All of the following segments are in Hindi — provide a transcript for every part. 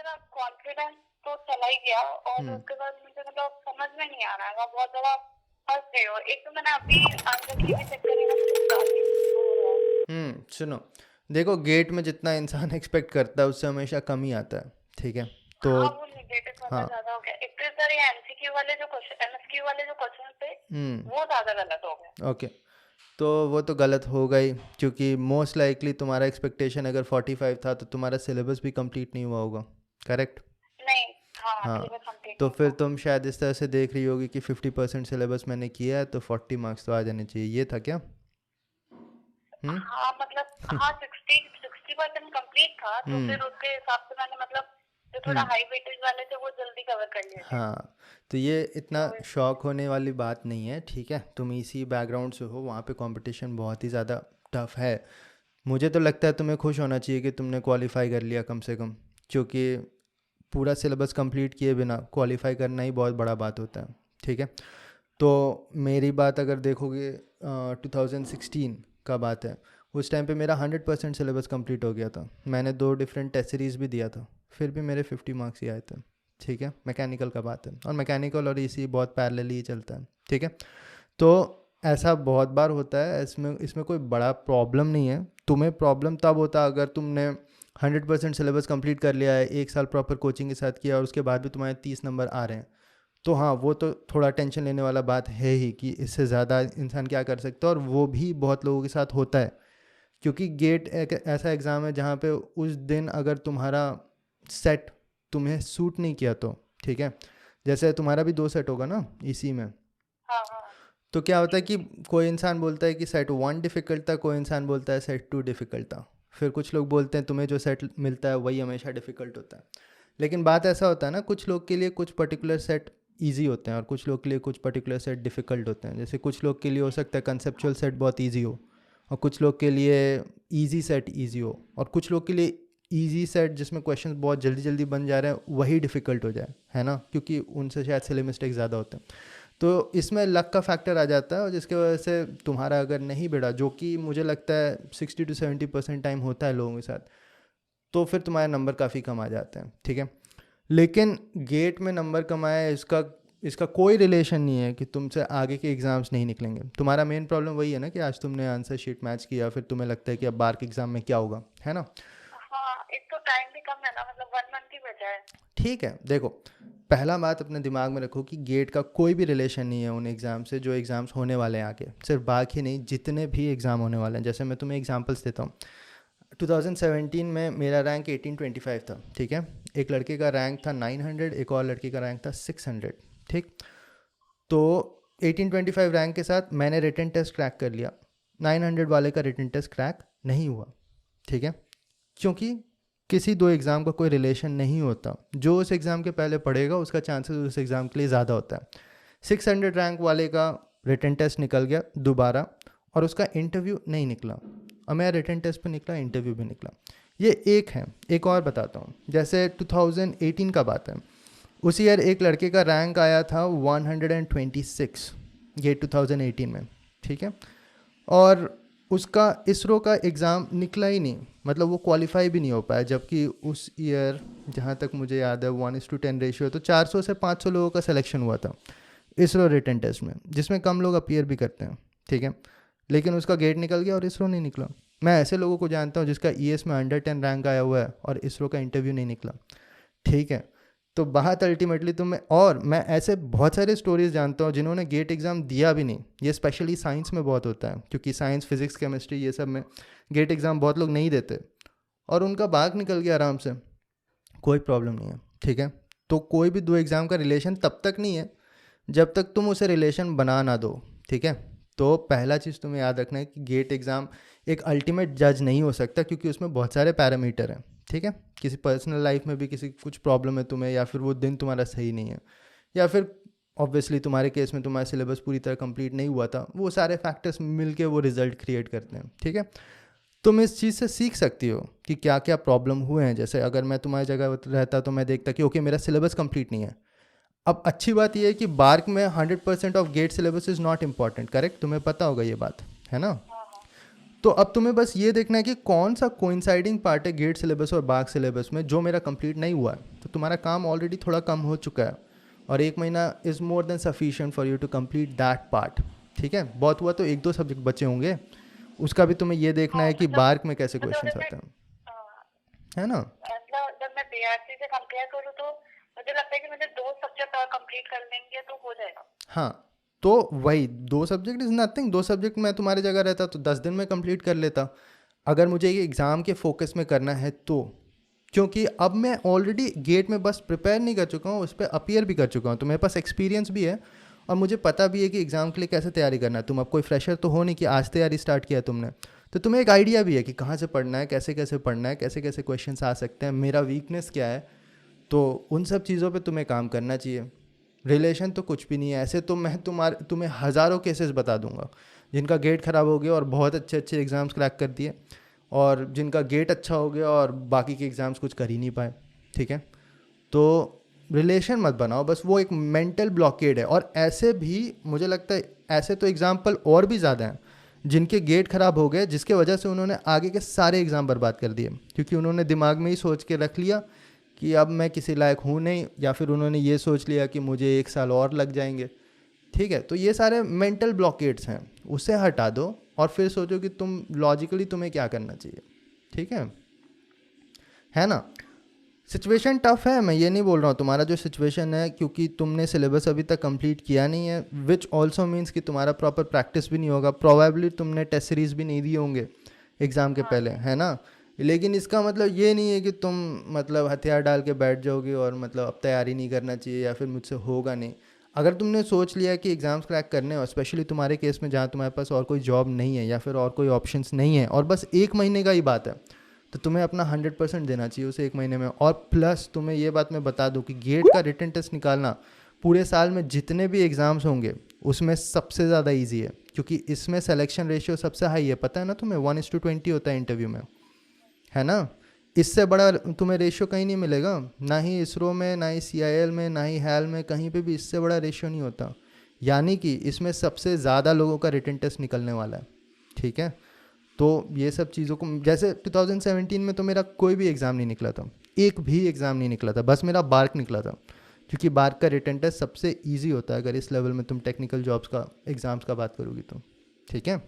मेरा कॉन्फिडेंस तो चला ही गया और उसके बाद मुझे मतलब समझ में नहीं आ रहा है, मैं बहुत ज़्यादा फंस गई हूँ। एक तो मैंने अभी आंसर की भी चेक करी ना, मुझे काफी वो हो रहा है। सुनो, देखो गेट में जितना इंसान एक्सपेक्ट करता है उससे हमेशा कम ही आता है, ठीक है। तो हाँ, वो नेगेटिव वाला हाँ, ज्यादा हो गया। एक तो सर ये एमसीक्यू वाले जो क्वेश्चन, एमएसक्यू वाले जो क्वेश्चन थे वो ज्यादा गलत हो गए। ओके। तो वो तो गलत होगा ही, क्योंकि मोस्ट लाइकली तुम्हारा एक्सपेक्टेशन अगर 45 था तो तुम्हारा सिलेबस भी कंप्लीट नहीं हुआ होगा, करेक्ट। नहीं, हाँ, हाँ, सिलेबस कंप्लीट तो नहीं फिर था। तुम शायद इस तरह से देख रही होगी कि 50% सिलेबस मैंने किया है तो 40 मार्क्स तो आ जाने चाहिए, ये था क्या? हम्म हाँ मतलब, हाँ 60% कंप्लीट था, तो हम्म फिर उसके हिसाब से मैंने मतलब जो थोड़ा हम्म हाई वेटेज वाले थे वो जल्दी कवर कर लिए थे। हाँ, तो ये इतना तो शॉक होने वाली बात नहीं है, ठीक है। तुम इसी बैकग्राउंड से हो, वहाँ पे कंपटीशन बहुत ही ज़्यादा टफ है। मुझे तो लगता है तुम्हें खुश होना चाहिए कि तुमने क्वालिफाई कर लिया कम से कम, क्योंकि पूरा सिलेबस कंप्लीट किए बिना क्वालिफाई करना ही बहुत बड़ा बात होता है, ठीक है। तो मेरी बात अगर देखोगे, 2016 का बात है, उस टाइम पे मेरा 100% सिलेबस कंप्लीट हो गया था। मैंने 2 डिफरेंट टेस्ट सीरीज़ भी दिया था, फिर भी मेरे 50 मार्क्स ही आए थे, ठीक है। मैकेनिकल का बात है, और मैकेनिकल और इसी बहुत पैरेलल ही चलता है, ठीक है। तो ऐसा बहुत बार होता है, इसमें इसमें कोई बड़ा प्रॉब्लम नहीं है। तुम्हें प्रॉब्लम तब होता अगर तुमने 100% सिलेबस कंप्लीट कर लिया है, 1 साल प्रॉपर कोचिंग के साथ किया और उसके बाद भी तुम्हारे 30 नंबर आ रहे हैं, तो हाँ, वो तो थोड़ा टेंशन लेने वाला बात है ही कि इससे ज़्यादा इंसान क्या कर सकता है, और वो भी बहुत लोगों के साथ होता है। क्योंकि गेट एक ऐसा एग्ज़ाम है जहाँ पे उस दिन अगर तुम्हारा सेट तुम्हें सूट नहीं किया तो, ठीक है, जैसे तुम्हारा भी 2 सेट होगा ना इसी में, हाँ, हाँ, तो क्या होता जी, है कि कोई इंसान बोलता है कि सेट 1 डिफ़िकल्ट था, कोई इंसान बोलता है सेट 2 डिफ़िकल्ट था, फिर कुछ लोग बोलते हैं तुम्हें जो सेट मिलता है वही हमेशा डिफ़िकल्ट होता है। लेकिन बात ऐसा होता है ना, कुछ लोग के लिए कुछ पर्टिकुलर सेट ईजी होते हैं और कुछ लोग के लिए कुछ पर्टिकुलर सेट डिफ़िकल्ट होते हैं। जैसे कुछ लोग के लिए हो सकता है कंसेप्चुअल सेट बहुत ईजी हो, और कुछ लोग के लिए ईजी सेट ईजी हो, और कुछ लोग के लिए ईजी सेट जिसमें क्वेश्चन बहुत जल्दी जल्दी बन जा रहे हैं वही डिफ़िकल्ट हो जाए, है ना, क्योंकि उनसे शायद सिले मिस्टेक ज़्यादा होते हैं। तो इसमें लक का फैक्टर आ जाता है, और जिसकी वजह से तुम्हारा अगर नहीं बिड़ा, जो कि मुझे लगता है 60 to 70% टाइम होता है लोगों के साथ, तो फिर तुम्हारे नंबर काफ़ी कम आ जाते हैं, ठीक है। लेकिन गेट में नंबर कम आया, इसका इसका कोई रिलेशन नहीं है कि तुमसे आगे के एग्ज़ाम्स नहीं निकलेंगे। तुम्हारा मेन प्रॉब्लम वही है ना कि आज तुमने आंसर शीट मैच किया, फिर तुम्हें लगता है कि अब बार के एग्ज़ाम में क्या होगा, है ना। हाँ, एक तो टाइम भी कम है ना, मतलब 1 मंथ ही बचा है। ठीक है, देखो, पहला बात अपने दिमाग में रखो कि गेट का कोई भी रिलेशन नहीं है उन एग्ज़ाम से जो एग्ज़ाम्स होने वाले हैं आगे। सिर्फ बाकी नहीं, जितने भी एग्ज़ाम होने वाले हैं, जैसे मैं तुम्हें एग्जांपल्स देता हूँ। 2017 में मेरा रैंक 1825 था, ठीक है। एक लड़के का रैंक था 900, एक और लड़के का रैंक था 600, ठीक। तो 1825 रैंक के साथ मैंने रिटन टेस्ट क्रैक कर लिया, 900 वाले का रिटन टेस्ट क्रैक नहीं हुआ, ठीक है। क्योंकि किसी दो एग्ज़ाम का कोई रिलेशन नहीं होता, जो उस एग्ज़ाम के पहले पढ़ेगा उसका चांसेस उस एग्ज़ाम के लिए ज़्यादा होता है। 600 रैंक वाले का रिटन टेस्ट निकल गया दोबारा, और उसका इंटरव्यू नहीं निकला, और मेरा रिटन टेस्ट पे निकला, इंटरव्यू भी निकला। ये एक है। एक और बताता हूँ, जैसे 2018 का बात है, उसी ईयर एक लड़के का रैंक आया था 126, ये 2018 में, ठीक है। और उसका इसरो का एग्ज़ाम निकला ही नहीं, मतलब वो क्वालिफाई भी नहीं हो पाया, जबकि उस ईयर जहाँ तक मुझे याद है 1:10 रेशियो, तो 400 से 500 लोगों का सिलेक्शन हुआ था इसरो रिटन टेस्ट में, जिसमें कम लोग अपीयर भी करते हैं, ठीक है। लेकिन उसका गेट निकल गया और इसरो नहीं निकला। मैं ऐसे लोगों को जानता हूँ जिसका ईएस में अंडर 10 रैंक आया हुआ है और इसरो का इंटरव्यू नहीं निकला, ठीक है। तो बात अल्टीमेटली तुम्हें, और मैं ऐसे बहुत सारे स्टोरीज जानता हूँ जिन्होंने गेट एग्ज़ाम दिया भी नहीं। ये स्पेशली साइंस में बहुत होता है, क्योंकि साइंस फिजिक्स केमिस्ट्री ये सब में गेट एग्ज़ाम बहुत लोग नहीं देते, और उनका भाग निकल गया आराम से, कोई प्रॉब्लम नहीं है, ठीक है। तो कोई भी दो एग्ज़ाम का रिलेशन तब तक नहीं है जब तक तुम उसे रिलेशन बना ना दो, ठीक है। तो पहला चीज़ तुम्हें याद रखना है कि गेट एग्ज़ाम एक अल्टीमेट जज नहीं हो सकता, क्योंकि उसमें बहुत सारे पैरामीटर हैं, ठीक है। किसी पर्सनल लाइफ में भी किसी कुछ प्रॉब्लम है तुम्हें, या फिर वो दिन तुम्हारा सही नहीं है, या फिर ऑब्वियसली तुम्हारे केस में तुम्हारा सिलेबस पूरी तरह कंप्लीट नहीं हुआ था, वो सारे फैक्टर्स मिलके वो रिजल्ट क्रिएट करते हैं, ठीक है। तुम इस चीज़ से सीख सकती हो कि क्या क्या प्रॉब्लम हुए हैं। जैसे अगर मैं तुम्हारी जगह रहता तो मैं देखता कि ओके मेरा सिलेबस कंप्लीट नहीं है। अब अच्छी बात यह है कि बार्क में 100% of GATE syllabus is not important, correct, तुम्हें पता होगा ये बात, है ना। हाँ, हाँ, तो अब तुम्हें बस ये देखना है कि कौन सा कोइंसाइडिंग पार्ट है गेट सिलेबस और बाग सिलेबस में जो मेरा कंप्लीट नहीं हुआ है। तो तुम्हारा काम ऑलरेडी थोड़ा कम हो चुका है और 1 महीना is more than sufficient for you to complete that part. ठीक है, बहुत हुआ तो 1-2 सब्जेक्ट बचे होंगे, उसका भी तुम्हें ये देखना हाँ है कि मतलब बार्क में कैसे मतलब क्वेश्चंस अगर मैं आते हैं, हाँ, है ना। मतलब जब मैं बीआरसी से कंपेयर करूँ तो मुझे लगता है कि मुझे 2 सब्जेक्ट और कंप्लीट कर लेंगे तो हो जाएगा। हाँ, तो वही 2 सब्जेक्ट इज़ नथिंग। 2 सब्जेक्ट मैं तुम्हारी जगह रहता तो 10 दिन में कंप्लीट कर लेता, अगर मुझे ये एग्ज़ाम के फोकस में करना है तो। क्योंकि अब मैं ऑलरेडी गेट में बस प्रिपेयर नहीं कर चुका हूँ, उस पर अपीयर भी कर चुका हूँ, तो मेरे पास एक्सपीरियंस भी है और मुझे पता भी है कि एग्ज़ाम के लिए कैसे तैयारी करना है। तुम अब कोई फ्रेशर तो हो नहीं कि आज तैयारी स्टार्ट किया तुमने, तो तुम्हें एक आइडिया भी है कि कहाँ से पढ़ना है, कैसे कैसे पढ़ना है, कैसे कैसे क्वेश्चंस आ सकते हैं, मेरा वीकनेस क्या है। तो उन सब चीज़ों पे तुम्हें काम करना चाहिए। रिलेशन तो कुछ भी नहीं है ऐसे, तो मैं तुम्हें हज़ारों केसेस बता दूंगा जिनका गेट ख़राब हो गया और बहुत अच्छे अच्छे एग्ज़ाम्स क्रैक कर दिए, और जिनका गेट अच्छा हो गया और बाकी के एग्ज़ाम्स कुछ कर ही नहीं पाए। ठीक है, तो रिलेशन मत बनाओ, बस वो एक मेंटल ब्लॉकेड है। और ऐसे भी मुझे लगता है ऐसे तो एग्जाम्पल और भी ज़्यादा हैं जिनके गेट ख़राब हो गए, जिसके वजह से उन्होंने आगे के सारे एग्ज़ाम बर्बाद कर दिए, क्योंकि उन्होंने दिमाग में ही सोच के रख लिया कि अब मैं किसी लायक हूँ नहीं, या फिर उन्होंने ये सोच लिया कि मुझे 1 साल और लग जाएंगे। ठीक है, तो ये सारे मेंटल ब्लॉकेट्स हैं, उसे हटा दो और फिर सोचो कि तुम लॉजिकली तुम्हें क्या करना चाहिए। ठीक है ना। सिचुएशन टफ है, मैं ये नहीं बोल रहा हूँ तुम्हारा जो सिचुएशन है, क्योंकि तुमने सिलेबस अभी तक कंप्लीट किया नहीं है, विच ऑल्सो मीन्स कि तुम्हारा प्रॉपर प्रैक्टिस भी नहीं होगा, प्रोबेबली तुमने टेस्ट सीरीज भी नहीं दिए होंगे एग्ज़ाम के हाँ पहले, है ना। लेकिन इसका मतलब ये नहीं है कि तुम मतलब हथियार डाल के बैठ जाओगे और मतलब अब तैयारी नहीं करना चाहिए या फिर मुझसे होगा नहीं। अगर तुमने सोच लिया कि एग्ज़ाम्स क्रैक करने हैं, और स्पेशली तुम्हारे केस में जहाँ तुम्हारे पास और कोई जॉब नहीं है या फिर और कोई ऑप्शंस नहीं है और बस 1 महीने का ही बात है, तो तुम्हें अपना 100% देना चाहिए उसे 1 महीने में। और प्लस तुम्हें ये बात मैं बता दूं कि गेट का रिटन टेस्ट निकालना पूरे साल में जितने भी एग्ज़ाम्स होंगे उसमें सबसे ज़्यादा इजी है, क्योंकि इसमें सिलेक्शन रेशियो सबसे हाई है, पता है ना तुम्हें, 1:20 होता है इंटरव्यू में, है ना। इससे बड़ा तुम्हें रेशियो कहीं नहीं मिलेगा, ना ही इसरो में, ना ही CIL में, ना ही हैल में, कहीं पे भी इससे बड़ा रेशियो नहीं होता। यानी कि इसमें सबसे ज़्यादा लोगों का रिटन टेस्ट निकलने वाला है। ठीक है, तो ये सब चीज़ों को, जैसे 2017 में तो मेरा कोई भी एग्ज़ाम नहीं निकला था, एक भी एग्ज़ाम नहीं निकला था, बस मेरा बार्क निकला था, क्योंकि बार्क का रिटन टेस्ट सबसे इजी होता है अगर इस लेवल में तुम टेक्निकल जॉब्स का एग्ज़ाम्स का बात करोगी तो। ठीक है,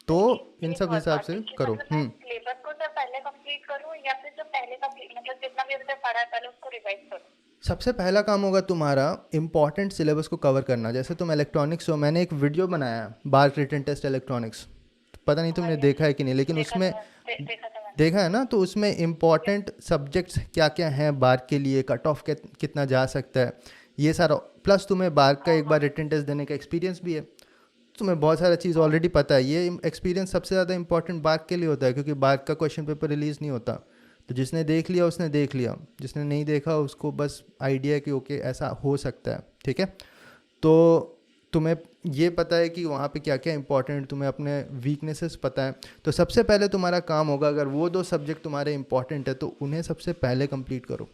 तो इन एक सब और हिसाब बात से है कि करो। मतलब मैं सिलेबस को तो पहले कंप्लीट करूँ या फिर जो पहले कंप्लीट मतलब जितना भी अभी तक पढ़ा है पहले उसको रिवाइज करूँ? सबसे पहला काम होगा तुम्हारा इंपॉर्टेंट सिलेबस को कवर करना। जैसे तुम इलेक्ट्रॉनिक्स हो, मैंने एक वीडियो बनाया है बार्क रिटन टेस्ट इलेक्ट्रॉनिक्स, पता नहीं हाँ तुमने यार, देखा है कि नहीं, लेकिन देखा उसमें था देखा था मैंने। देखा है ना, तो उसमें इम्पॉर्टेंट सब्जेक्ट्स क्या क्या हैं बार्क के लिए, कट ऑफ कितना जा सकता है, ये सारा, प्लस तुम्हें बार्क का हाँ एक हाँ बार रिटन टेस्ट देने का एक्सपीरियंस भी है, तुम्हें बहुत सारा चीज़ हाँ ऑलरेडी पता है। ये एक्सपीरियंस सबसे ज़्यादा इंपॉर्टेंट बार्क के लिए होता है, क्योंकि बार्क का क्वेश्चन पेपर रिलीज़ नहीं होता, तो जिसने देख लिया उसने देख लिया, जिसने नहीं देखा उसको बस आइडिया कि ओके ऐसा हो सकता है। ठीक है, तो तुम्हें ये पता है कि वहाँ पे क्या क्या इंपॉर्टेंट, तुम्हें अपने वीकनेसेस पता है, तो सबसे पहले तुम्हारा काम होगा, अगर वो 2 सब्जेक्ट तुम्हारे इंपॉर्टेंट है तो उन्हें सबसे पहले कंप्लीट करो।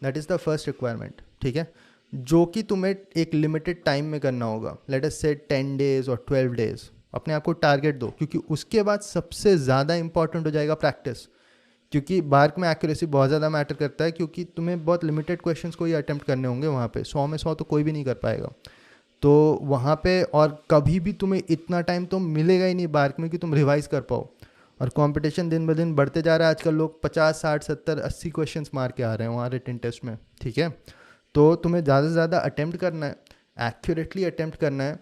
That is the first requirement. ठीक है, जो कि तुम्हें एक लिमिटेड टाइम में करना होगा, लेट अस से 10 डेज और 12 डेज, अपने आप को टारगेट दो, क्योंकि उसके बाद सबसे ज़्यादा इंपॉर्टेंट हो जाएगा प्रैक्टिस, क्योंकि बार्क में एक्यूरेसी बहुत ज़्यादा मैटर करता है, क्योंकि तुम्हें बहुत लिमिटेड क्वेश्चंस को ही अटेम्प्ट करने होंगे वहाँ पे, 100 में 100 तो कोई भी नहीं कर पाएगा। तो वहाँ पे और कभी भी तुम्हें इतना टाइम तो मिलेगा ही नहीं बार्क में कि तुम रिवाइज कर पाओ, और कंपटीशन दिन ब दिन बढ़ते जा रहा है, आजकल लोग 50 60 70 80 क्वेश्चंस मार के आ रहे हैं वहाँ रिटन टेस्ट में। ठीक है, तो तुम्हें ज़्यादा से ज़्यादा अटेम्प्ट करना है, एक्यूरेटली अटेम्प्ट करना है।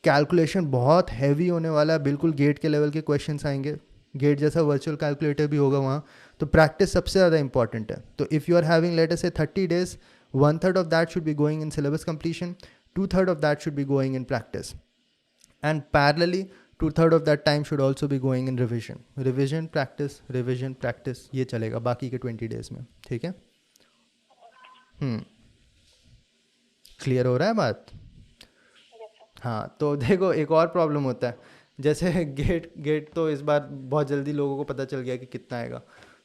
कैलकुलेशन बहुत हैवी होने वाला है, बिल्कुल गेट के लेवल के क्वेश्चंस आएंगे, गेट जैसा वर्चुअल कैलकुलेटर भी होगा वहाँ, तो प्रैक्टिस सबसे ज़्यादा इंपॉर्टेंट है। तो if you are having let us say 30 days, 1/3 of that should be going in syllabus completion, 2/3 of that should be going in practice, and parallelly 2/3 of that time should also be going in revision practice, ये चलेगा बाकी के 20 डेज में। ठीक है, क्लियर हो रहा है बात। हाँ, तो देखो एक और प्रॉब्लम होता है, जैसे गेट तो इस बार बहुत जल्दी लोगों को पता चल गया कि कितना आएगा,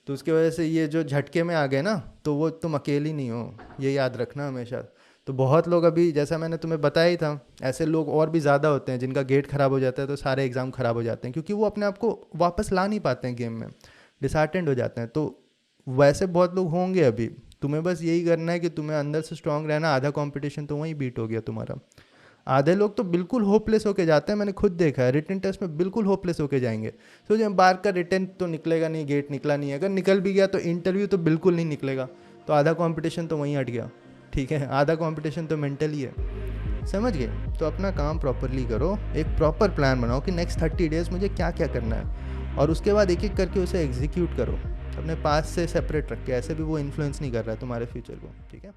तो उसकी वजह से ये जो झटके में आ गए ना, तो वो तुम अकेली नहीं हो, ये याद रखना हमेशा। तो बहुत लोग अभी, जैसा मैंने तुम्हें बताया ही था, ऐसे लोग और भी ज़्यादा होते हैं जिनका गेट ख़राब हो जाता है तो सारे एग्ज़ाम ख़राब हो जाते हैं, क्योंकि वो अपने आप को वापस ला नहीं पाते हैं गेम में, डिसहार्टेंड हो जाते हैं। तो वैसे बहुत लोग होंगे अभी, तुम्हें बस यही करना है कि तुम्हें अंदर से स्ट्रांग रहना, आधा कंपटीशन तो वहीं बीट हो गया तुम्हारा। आधे लोग तो बिल्कुल होपलेस होके जाते हैं, मैंने खुद देखा है, रिटन टेस्ट में बिल्कुल होपलेस होके जाएंगे। सोचिए बार का रिटन तो निकलेगा नहीं, गेट निकला नहीं है, अगर निकल भी गया तो इंटरव्यू तो बिल्कुल नहीं निकलेगा, तो आधा कंपटीशन तो वहीं हट गया। ठीक है, आधा कंपटीशन तो मेंटली है, समझ गए? तो अपना काम प्रॉपरली करो, एक प्रॉपर प्लान बनाओ कि नेक्स्ट 30 डेज़ मुझे क्या क्या करना है, और उसके बाद एक एक करके उसे एग्जीक्यूट करो, अपने पास से सेपरेट रख के, ऐसे भी वो इन्फ्लुएंस नहीं कर रहा है तुम्हारे फ्यूचर को। ठीक है।